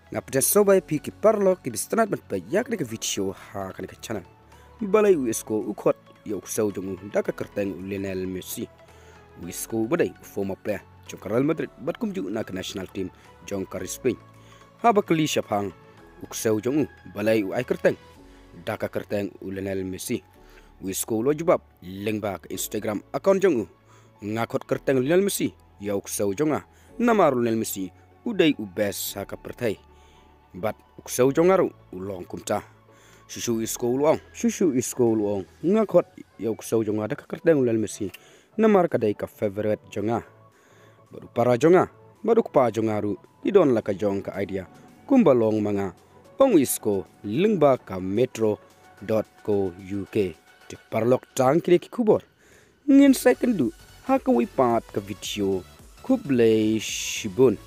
Ngapda sobai pi ki parlo ki bistanat bat bayak de video ha kan ka channel. Balei Isco khot ya ksew jong daka kyrteng Lionel Messi. Isco badai former player jong Real Madrid bat kumju na ka national team jong ka Spain. Ha ba kli shapang ksew jong balai ai kyrteng daka kyrteng Lionel Messi. Isco lo jubab lengba ka Instagram account jong ngakot kyrteng Lionel Messi ya ksew jonga namar Lionel Messi udai ubes ha ka pertai. Bat ksew jongaru ulong kumta shushu Isco luong ngakot ya ksew jonga daka kyrteng Lionel Messi namar kadai ka favorite jonga baru para jonga baru pa jongaru idon la ka jong ka idea kumbalong mga ong Isco lingba ka metro.co.uk te parlok tang kile ki kubor ngin second du ha ka wi pat ka video kublei shibun